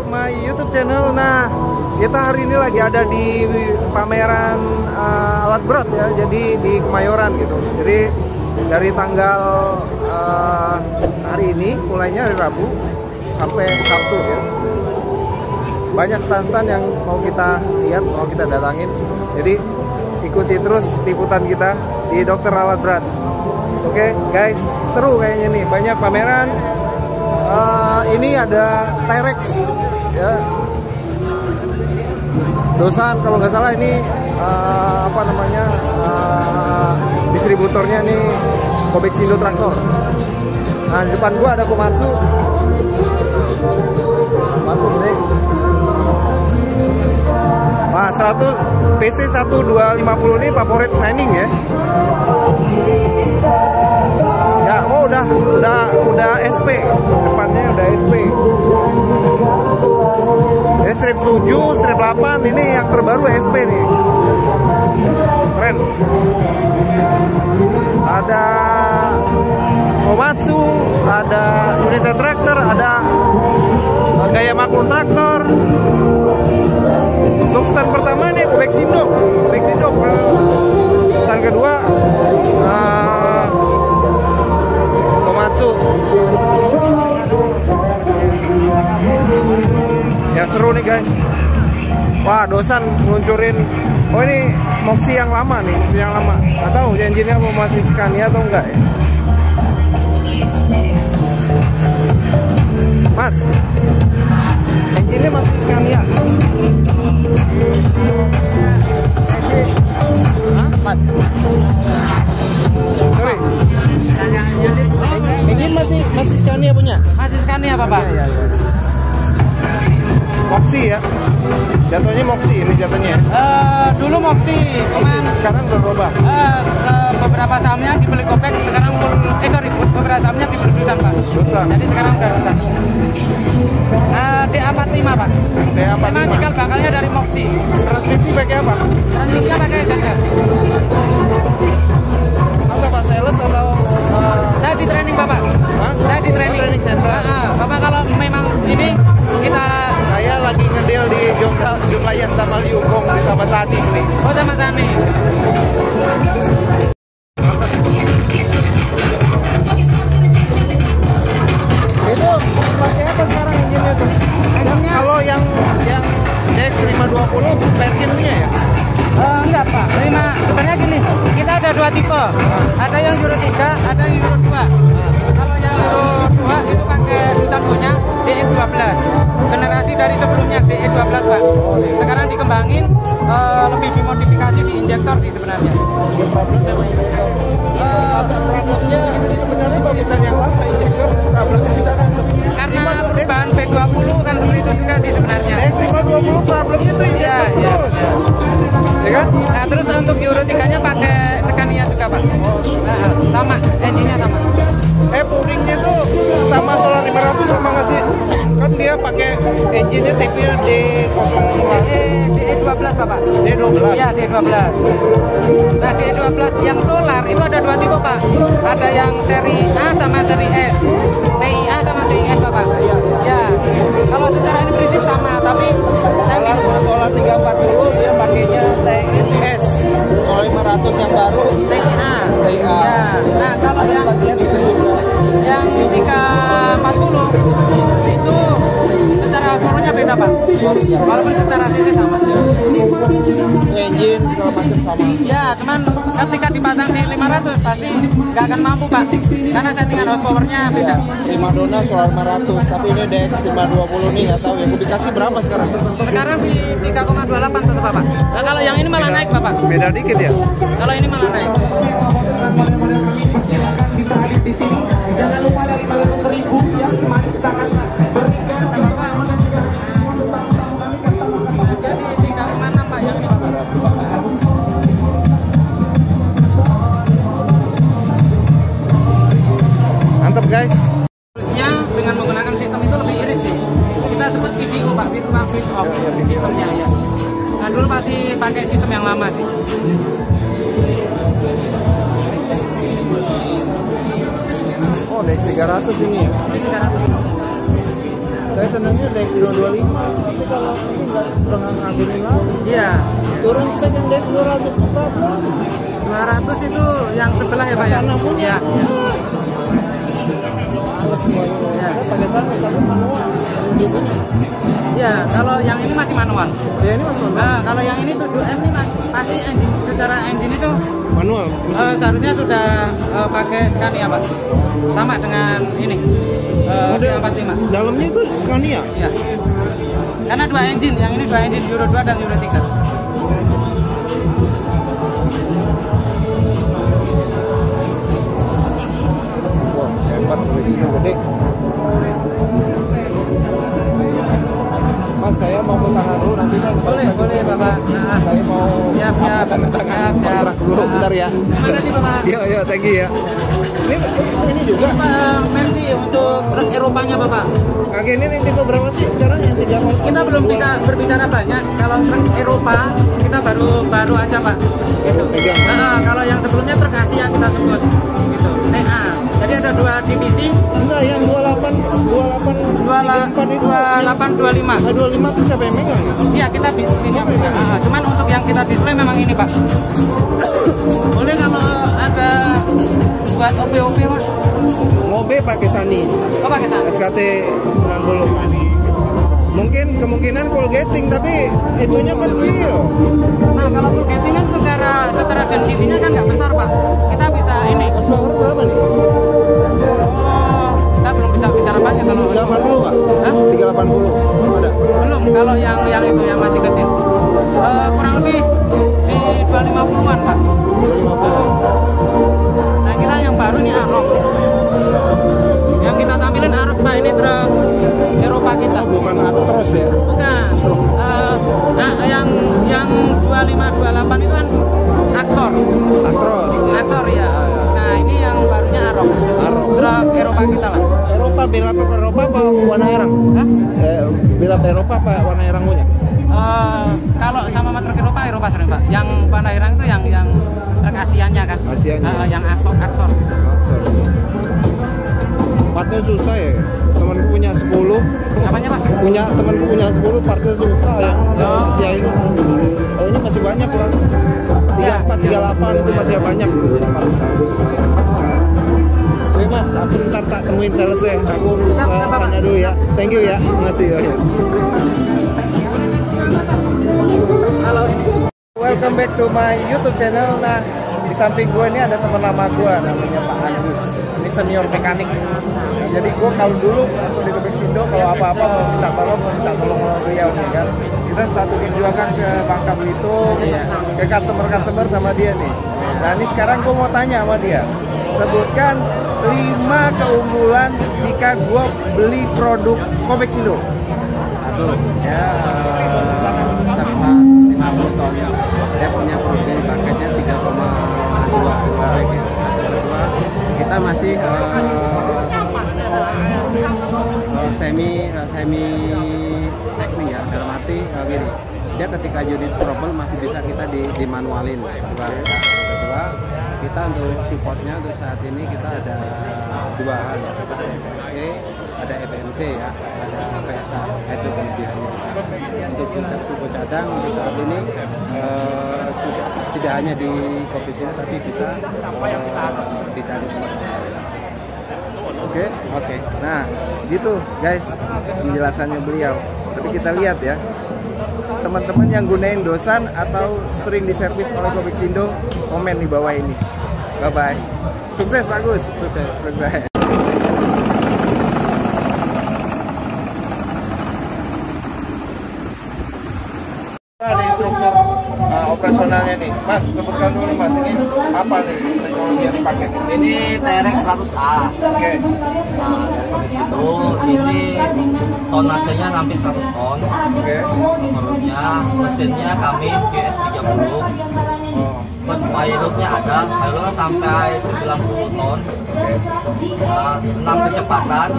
my YouTube channel. Nah, kita hari ini lagi ada di pameran alat berat ya, jadi di Kemayoran gitu. Jadi dari tanggal hari ini, mulainya hari Rabu sampai Sabtu ya. Banyak stand-stand yang mau kita lihat, mau kita datangin. Jadi ikuti terus liputan kita di Dokter Alat Berat. Oke, guys, seru kayaknya nih, banyak pameran. Ini ada T-Rex ya. Dosan kalau nggak salah ini apa namanya distributornya nih Kobeksindo Traktor. Nah, di depan gua ada Komatsu. Masuk nih. Nah, 100 PC 1250 ini favorit training ya. Ya, oh udah SP. Depannya udah SP. Ya, strip 7, strip 8 ini yang terbaru SP nih. Keren. Ada Komatsu, ada Unita Tractor, ada Gaya Makro Traktor. Untuk stand pertama nih Kobeksindo. Stand kedua Komatsu. Ya, seru nih guys. Wah, Dosan ngeluncurin. Oh, ini Moxi yang lama nih, Nggak tahu engine-nya mau masih Scania atau enggak ya. Mas, engine-nya masih Scania. Mas, sorry. Engine masih Scania punya? Masih Scania Bapak? Iya. Moxi ya, jatuhnya Moxi ini jatuhnya. Dulu Moxi, cuman sekarang berubah. Beberapa sahamnya dibeli Kopek, sekarang beberapa sahamnya dibeli Dosan Pak. Dosan. Jadi sekarang udah Dosan. DA45 Pak. DA45. Memang cikal bakalnya dari Moxi. Transmisi pakai apa? Transmisinya pakai Ganda. Masa Pak sales atau? Saya di training Bapak. Hah? Saya di training. Training center. Bapak kalau memang ini kita. Saya lagi ngedel di Jonglayan sama Liugong sama Tani nih. Oh, sama Tani. Itu pakai apa sekarang engine-nya tuh? Kalau yang DX520 Perkin-nya ya? Enggak Pak, sebenarnya gini, kita ada dua tipe. Ada yang Euro 3, ada yang Euro 2. Kalau yang Euro 2 itu pakai turbonya DE12. Generasi dari sebelumnya DE12 Pak. Sekarang dikembangin lebih dimodifikasi di injektor sih sebenarnya. Problemnya sebenarnya bagusan yang lama injektor problemnya di sana. Karena perubahan B20 kan seperti itu juga sih sebenarnya. DX520 problemnya tuh injektor terus. Ya kan? Nah, terus untuk Euro 3-nya pakai Scania juga Pak. Nah, sama, engine-nya sama. Pudingnya tuh sama Solar 500 sama nggak sih? Kan dia pakai engine-nya tipenya D02. DE12 Bapak. D12? Iya, D12. Nah, D12 yang solar itu ada dua tipe Pak. Ada yang seri A sama seri S. TIA sama TIS Bapak. Ya. Kalau secara ini prinsip sama, tapi Solar 340 dia pakainya TIS. Solar 500 yang baru TIA. TIA. Ya. Nah, kalau yang 340 itu secara horsepower-nya beda Pak. Walaupun secara cc sama. Engine segala macam sama. Ya, cuman ketika dipasang di 500 pasti nggak akan mampu Pak. Karena settingan horsepower-nya beda. Prima Donna Solar 500, tapi ini DX520 nih, nggak tahu ya. Publikasi berapa sekarang? Sekarang di 3,28 tetap Bapak. Nah, kalau yang ini malah naik Bapak. Beda dikit ya? Kalau ini malah naik. Di sini jangan lupa ada 500.000 yang mari kita akan berikan Jadi 3,6 Pak yang ini Bapak. Mantap guys. Harusnya dengan menggunakan sistem itu lebih irit sih. Kita sebut VVO Pak, virtual switch off sistemnya ya. Nah, dulu pasti pakai sistem yang lama sih. Oh, DX300 ini ya. Saya senangnya Euro 25, tapi kalau ini nggak pernah ngagumin lagi. Iya. Turun spek yang dari 200 200 itu yang sebelah ya Pak ya? Iya. Males semuanya. Ya. Pakai sana manual. Iya, kalau yang ini masih manual. Ya ini manual. Nah, kalau yang ini 7M ini pasti engine, secara engine itu Manual. seharusnya sudah pakai Scania Pak. Sama dengan ini. Model 45. Dalamnya itu Scania. Iya. Karena dua engine, yang ini dua engine Euro 2 dan Euro 3. Wah, hebat begitu gede. Mas, saya mau ke sana dulu nanti kan. Boleh Bapak. Nah, Saya mau siap. kontrak dulu bentar ya. Terima kasih Bapak. Iya, thank you ya. Ini juga. Mercy untuk truk Eropanya Bapak. Kaki ini tipe berapa sih sekarang yang 3 Kita belum bisa berbicara banyak. Kalau truk Eropa kita baru aja Pak. baru pegang. Nah, kalau yang sebelumnya truk Asia kita sebut gitu. TA. Jadi ada dua divisi. Enggak, yang 28 itu 2825. 25 itu siapa yang megang? Iya, kita bisa. Cuman untuk yang kita display memang ini Pak. Boleh kalau ada buat OP Mas. Mobe pakai Sani. Oh, pakai sana. SKT 90. Mungkin kemungkinan full gating tapi itunya kecil. Nah, kalau full gating kan secara density-nya kan nggak besar Pak. Kita bisa ini. Horsepower berapa nih? Oh, kita belum bisa bicara banyak kalau 380 Pak? Hah? 380 ada? Belum, kalau yang itu yang masih kecil. Kurang lebih di 250-an Pak. 250. Nah, kita yang baru ini Arox. Yang kita tampilin Arox Pak, ini truk Eropa kita. Bukan Actros ya? Bukan. Nah, yang 2528 itu kan Axor. Axor ya. Nah, ini yang barunya Arox. Truk Eropa kita lah. Eropa, bela Eropa apa warna irang? Hah? Bela Eropa apa warna irang punya? Kalau sama truk Eropa sering Pak. Yang warna irang itu yang truk Asianya kan. Asianya. Yang Axor. Partnya susah ya. Temanku punya 10. Apanya Pak? Temanku punya 10, partnya susah ya. Asia ini. Oh, ini masih banyak lah. 34, 38 itu masih banyak. Oke Mas, aku ntar tak temuin sales ya. Aku sana dulu ya. Thank you ya. Makasih ya. Halo. Welcome back to my YouTube channel. Nah, di samping gue ini ada teman lama gue namanya Pak Agus. Ini senior mekanik. Jadi gue kalau dulu di Kobeksindo kalau apa-apa mau minta tolong beliau nih kan. Kita satu perjuangan ke Bangka Belitung, ke customer sama dia nih. Nah ini sekarang gue mau tanya sama dia. Sebutkan 5 keunggulan jika gue beli produk Kobeksindo. Satu, Ya. serta 50 ton. Dia punya protein paketnya 3,2 kubik ya. Kedua, kita masih semi teknik ya, dalam arti gini. Dia ketika unit trouble masih bisa kita dimanualin. Kedua, kita untuk supportnya untuk saat ini kita ada 2 hal ya, ada SRC, ada FMC ya, ada PSA, itu kelebihannya. Untuk suku cadang untuk saat ini sudah tidak hanya di Kobeksindo tapi bisa dicari tempat lain. Oke. Nah, gitu guys penjelasannya beliau. Tapi kita lihat ya. Teman-teman yang gunain Dosan atau sering diservis oleh Kobeksindo, komen di bawah ini. Bye bye. Sukses bagus. Sukses. Ada instruktur operasionalnya nih, Mas. Sebutkan dulu Mas, ini apa nih teknologi yang dipakai? Ini TRX 100A. Oke. Nah, dari situ ini tonasenya hampir 100 ton. Oke. Nomornya, mesinnya kami GS30. Terus pilotnya ada sampai 90 ton. Nah, 6 kecepatan.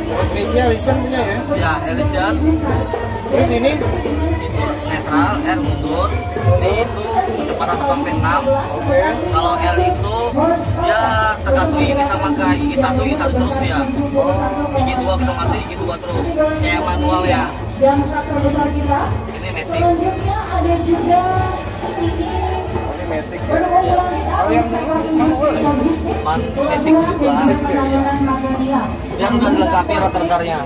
Transmisinya Ellison punya ya? Ya, Ellison. Terus ini Itu netral, R mundur, D itu kecepatan 1-6. Kalau L itu dia tergantung ini sama kayak gigi 1 terus dia. Gigi 2 kita masih gigi 2 terus. Kayak manual ya. Ini matic. Matic ya. Kalau yang manual ya? Matic juga. Biar udah dilengkapi rotor-rotornya.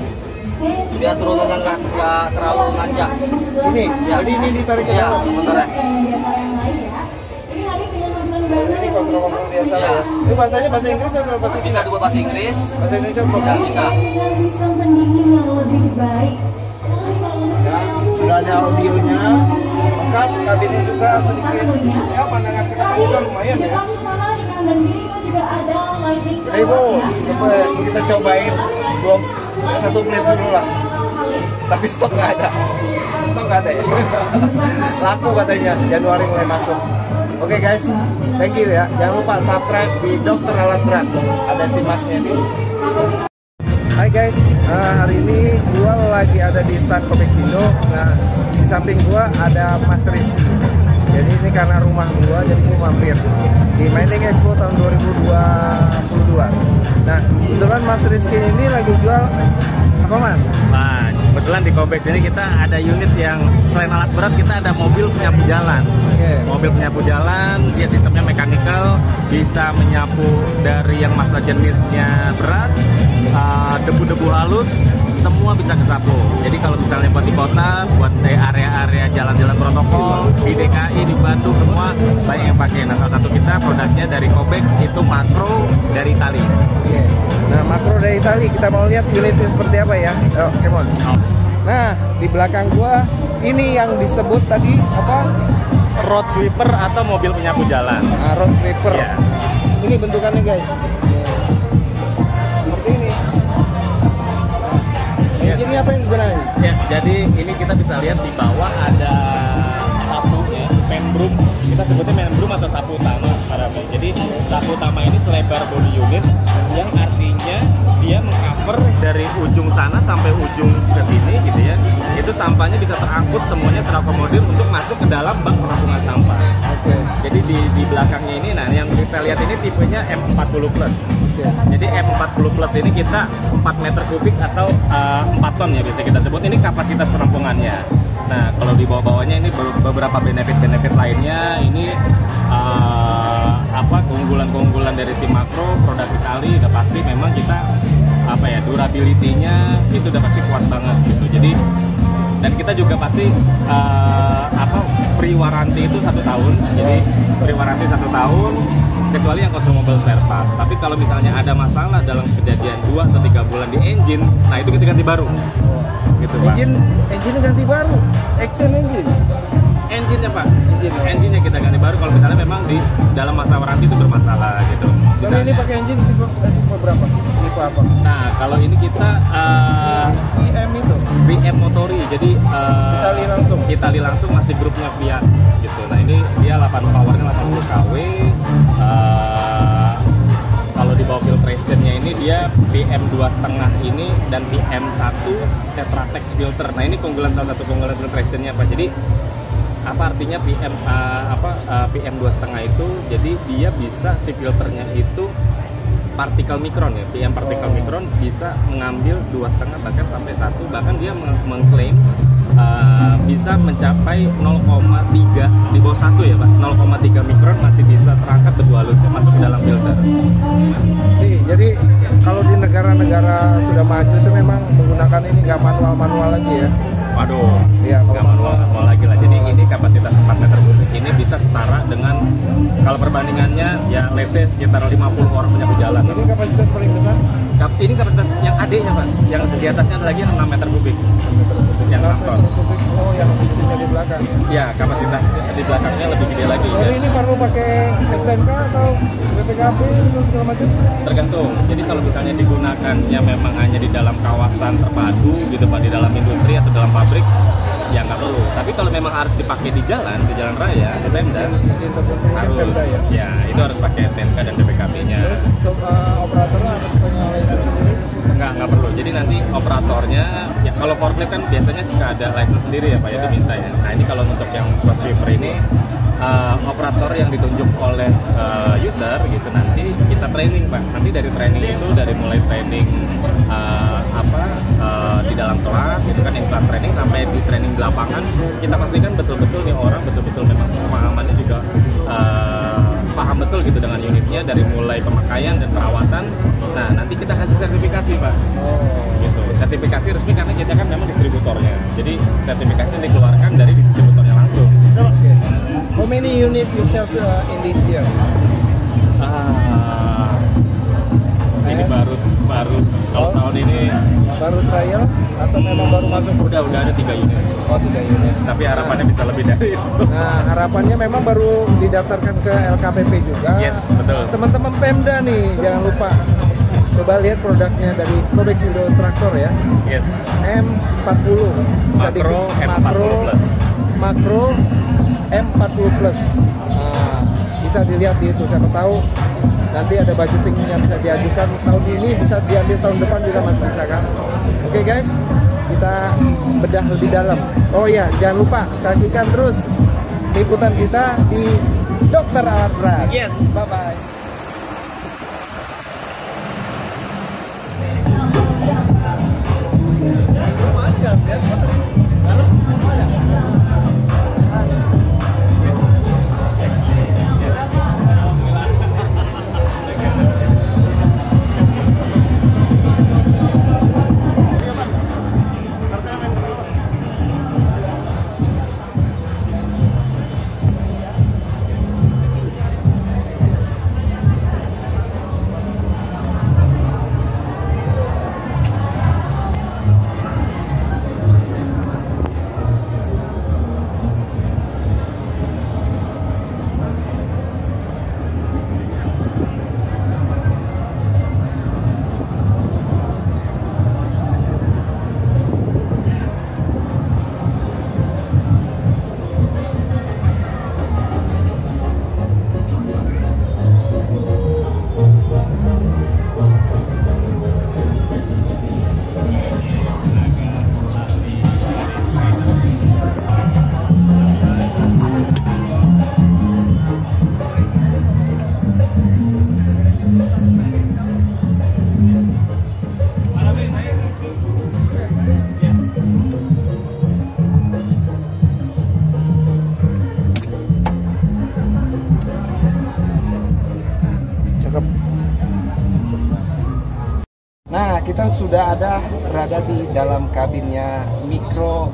Biar turunnya nggak terlalu nanjak. Ini, ya. Jadi ini ditarik ke Iya, dalam. motornya. Ini kontrol biasa Ya. ya. Itu bahasanya bahasa Inggris atau bahasa Bisa dua bahasa Inggris. Bahasa Indonesia belum Ya, bisa. Ya, sudah ada audionya. Lengkap, kabinnya juga sedikit. Ya, pandangan ke depan juga lumayan ya. Hey bos, kita cobain belum satu plate dulu lah. Tapi stok nggak ada. Stok nggak ada ya. Laku katanya Januari mulai masuk. Oke guys, thank you ya. Jangan lupa subscribe di Dokter Alat Berat. Ada si masnya nih. Hai guys, hari ini gua lagi ada di stand Kobeksindo. Nah, di samping gua ada Mas Rizky. Jadi ini karena rumah gua, jadi gua mampir di Mining Expo tahun 2022. Nah, kebetulan Mas Rizky ini lagi jual apa Mas? Nah, kebetulan di Kobex ini kita ada unit yang selain alat berat, kita ada mobil penyapu jalan. Mobil penyapu jalan, dia sistemnya mekanikal, bisa menyapu dari yang masa jenisnya berat, debu-debu halus, semua bisa kesapu. Jadi kalau misalnya buat di kota, buat di area-area jalan-jalan protokol, di DKI, di Bandung, semua saya yang pakai. Nah, salah satu kita produknya dari Kobex itu Makro dari Itali. Nah, Makro dari Itali, kita mau lihat unitnya seperti apa ya. Oh, come on. Nah, di belakang gua ini yang disebut tadi apa? Road sweeper atau mobil penyapu jalan. Nah, road sweeper. Ya. Ini bentukannya guys. Seperti ini. Yes. Ini apa yang digunakan? Ya, jadi ini kita bisa lihat di bawah ada sapu ya, membrum. Kita sebutnya membrum atau sapu utama para men. Jadi sapu utama ini selebar body unit yang artinya dia mengcover dari ujung sana sampai ujung ke sini gitu ya. Itu sampahnya bisa terangkut, semuanya terakomodir untuk masuk ke dalam bak penampungan sampah. Oke. Jadi di belakangnya ini, nah yang kita lihat ini tipenya M40 Plus. Jadi M40 Plus ini kita 4 meter kubik atau 4 ton ya bisa kita sebut. Ini kapasitas penampungannya. Nah kalau di bawah-bawahnya ini beberapa benefit-benefit lainnya. Ini apa keunggulan-keunggulan dari si Makro produk Itali udah pasti memang kita apa ya durability-nya itu udah pasti kuat banget gitu. Jadi dan kita juga pasti apa free warranty itu 1 tahun. Jadi free warranty 1 tahun kecuali yang consumable spare part. Tapi kalau misalnya ada masalah dalam kejadian 2 atau 3 bulan di engine, nah itu kita ganti baru. Gitu, Pak. Engine ganti baru. Exchange engine. Engine-nya Pak, engine-nya kita ganti baru kalau misalnya memang di dalam masa warranty itu bermasalah gitu. Soalnya ini pakai engine tipe berapa? Tipe apa? Nah kalau ini kita VM itu. VM Motori, jadi Itali langsung masih grupnya Fiat gitu. Nah ini dia 8 powernya 80 kW. Kalau di bawah filtrationnya ini dia PM 2,5 ini dan PM1 Tetratex filter. Nah ini salah satu keunggulan filtrationnya Pak. Jadi apa artinya PM 2,5 itu? Jadi dia bisa si filternya itu partikel mikron ya, PM partikel mikron bisa mengambil 2,5 bahkan sampai 1, bahkan dia mengklaim bisa mencapai 0,3 di bawah 1 ya Pak, 0,3 mikron masih bisa terangkat debu halusnya masuk ke dalam filter. Jadi kalau di negara-negara sudah maju itu memang menggunakan ini nggak manual lagi ya. Waduh, ya, nggak manual lagi lah. Jadi ini kapasitas 4 meter kubik ini bisa setara dengan kalau perbandingannya ya let's say sekitar 50 orang penyapu jalan. Ini kapasitas paling besar? Ini kapasitas yang AD-nya Pak, yang di atasnya ada lagi yang 6 meter kubik. Yang 6 ton. Oh, yang isinya di belakang ya? Ya, kapasitas di belakangnya lebih gede lagi. Jadi ini perlu pakai STNK atau BPKB atau segala macam? Tergantung. Jadi kalau misalnya digunakannya memang hanya di dalam kawasan terpadu gitu Pak, di dalam industri atau dalam pabrik, ya nggak perlu. Tapi kalau memang harus dipakai di jalan raya, di Pemda, harus. Ya, itu harus pakai STNK dan BPKB-nya. Terus operatornya harus punya lisensi? Nggak perlu. Jadi nanti operatornya, ya kalau forklift kan biasanya suka ada license sendiri ya Pak ya, diminta ya. Nah ini kalau untuk yang road sweeper ini operator yang ditunjuk oleh user gitu, nanti kita training Pak. Nanti dari training itu dari mulai training di dalam kelas gitu kan, yang kelas training sampai di training di lapangan, kita pastikan betul-betul nih orang betul-betul memang pemahamannya juga paham betul gitu dengan unitnya dari mulai pemakaian dan perawatan. Nah nanti kita kasih sertifikasi Pak. Gitu. Sertifikasi resmi karena kita kan memang distributornya. Jadi sertifikasi dikeluarkan dari distributornya langsung. Okay. How many unit you sell in this year? Ini baru kalau tahun ini baru trial atau memang baru masuk? Udah ada 3 unit. Oh 3 unit. Tapi harapannya bisa lebih dari itu. Nah harapannya memang baru didaftarkan ke LKPP juga. Yes, betul. Teman-teman Pemda nih jangan lupa coba lihat produknya dari Kobexindo Traktor ya. Yes. M40. Makro M40 Plus. Makro M40 Plus. Nah, bisa dilihat di itu, siapa tahu nanti ada budgeting yang bisa diajukan tahun ini, bisa diambil tahun depan juga masih bisa kan. Oke guys, kita bedah lebih dalam. Oh ya, jangan lupa saksikan terus liputan kita di Dokter Alat Berat. Yes. Bye bye. Nah, kita sudah berada di dalam kabinnya Micro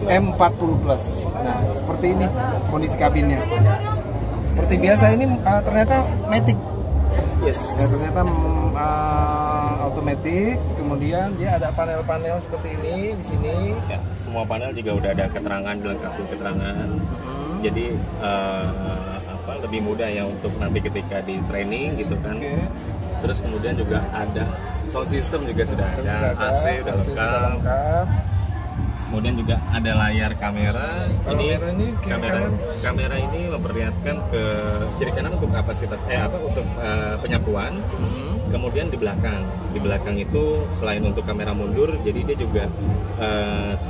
M40 Plus. Nah, seperti ini kondisi kabinnya. Seperti biasa ini ternyata matic. Yes. Ya, ternyata automatic. Kemudian dia ada panel-panel seperti ini di sini. Ya, semua panel juga udah ada keterangan, dilengkapi keterangan. Jadi lebih mudah ya untuk nanti ketika di training gitu kan. Okay. Terus kemudian juga ada sound system juga sudah ada, AC udah lengkap. Kemudian juga ada layar kamera. Kamera ini memperlihatkan ke kiri kanan untuk kapasitas untuk penyapuan. Kemudian di belakang itu selain untuk kamera mundur, jadi dia juga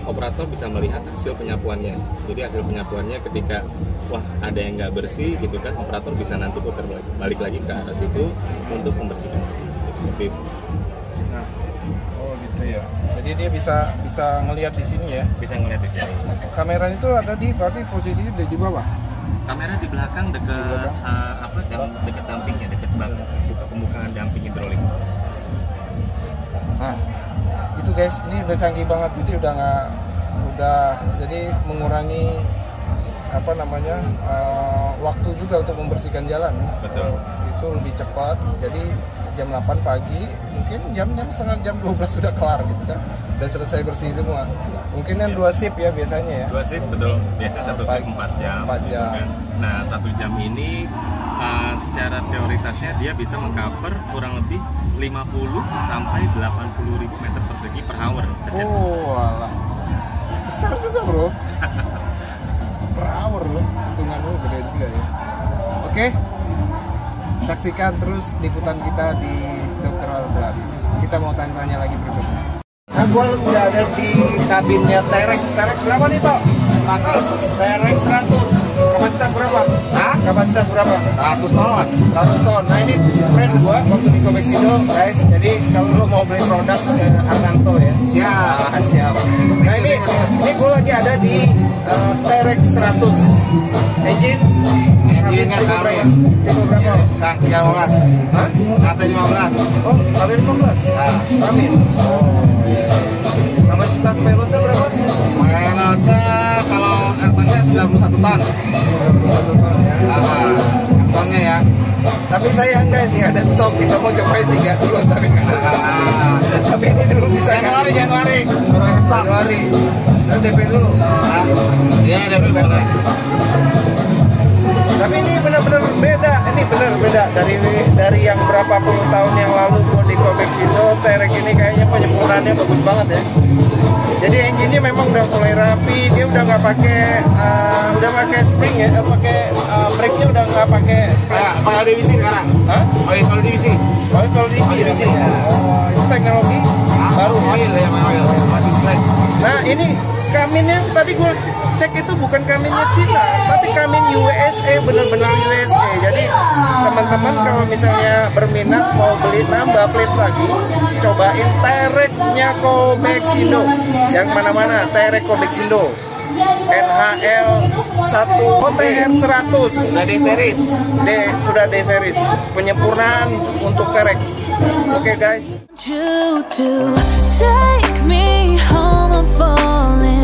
operator bisa melihat hasil penyapuannya. Jadi hasil penyapuannya ketika ada yang nggak bersih gitu kan, operator bisa nanti putar balik lagi ke arah situ untuk membersihkan. Seperti itu. Nah, oh gitu ya. Jadi dia bisa ngelihat di sini ya. Bisa ngelihat di sini. Kamera itu ada berarti posisinya di bawah. Kamera di belakang dekat dekat dampingnya, dekat pembukaan damping hidrolik. Nah, itu guys, ini udah canggih banget. Jadi jadi mengurangi waktu juga untuk membersihkan jalan. Betul. Itu lebih cepat. Jadi jam 8 pagi, mungkin jam 12 sudah kelar gitu kan. Udah selesai bersih semua. Mungkin yang 2 shift ya biasanya ya. 2 shift betul. Biasa 1 shift 4 jam. 4 jam. Gitu kan. Nah, 1 jam ini secara teoritasnya dia bisa mengcover kurang lebih 50 sampai 80 ribu meter persegi per hour. Oh, alah. Besar juga, Bro. Per hour loh. Hitungan lu gede juga ya. Oke. Saksikan terus liputan kita di Dokter Alat Berat. Kita mau tanya-tanya lagi berikutnya. Nah, gue udah ada di kabinnya T-Rex. T-Rex berapa nih, Tok? 100. T-Rex 100. Kapasitas berapa? Hah? Kapasitas berapa? 100 ton. 100 ton. Nah, ini friend gua waktu di Komeksindo, guys. Jadi kalau lo mau beli produk ke Arkanto ya. Siap. Siap. Nah, ini gua lagi ada di T-Rex 100. Engine Engine-nya berapa? Kamin. Tipe berapa? Nah, 15. Hah? Kata 15. Oh, kali 15. Nah, Amin. Oh, iya. Kapasitas payloadnya berapa? payloadnya kalau airtonnya 91 ton. 1 ton ya. Nah, airtonnya ya. Tapi saya enggak sih ada stok, kita mau cobain 3 dulu tapi nggak ada stok. Nah, Tapi ini dulu bisa kan? Januari. Baru ada stok. Januari. Dan DP dulu. Nah, iya, DP boleh. Tapi ini benar-benar beda. Ini benar beda dari yang berapa puluh tahun yang lalu gua di Komeksindo. T-Rex ini kayaknya penyempurnaannya bagus banget ya. Jadi engine-nya memang udah mulai rapi, dia udah nggak pakai spring ya, pakai brake-nya udah nggak pakai. Pakai divisi sekarang. Hah? Pakai kalau divisi. Oh, solid divisi ya. Oh, itu teknologi baru ya. Oil ya, oil. Masih straight. Nah, ini kaminnya tadi gue cek itu bukan kaminnya Cina, tapi kamin USA, bener-bener USA. Jadi teman-teman kalau misalnya berminat mau beli nambah plate lagi, cobain T-Rex-nya Komeksindo. Yang mana-mana T-Rex Komeksindo. NHL 1 OTR 100 Udah di series. sudah D series, penyempurnaan untuk T-Rex. Oke guys. You to take me home, I'm falling.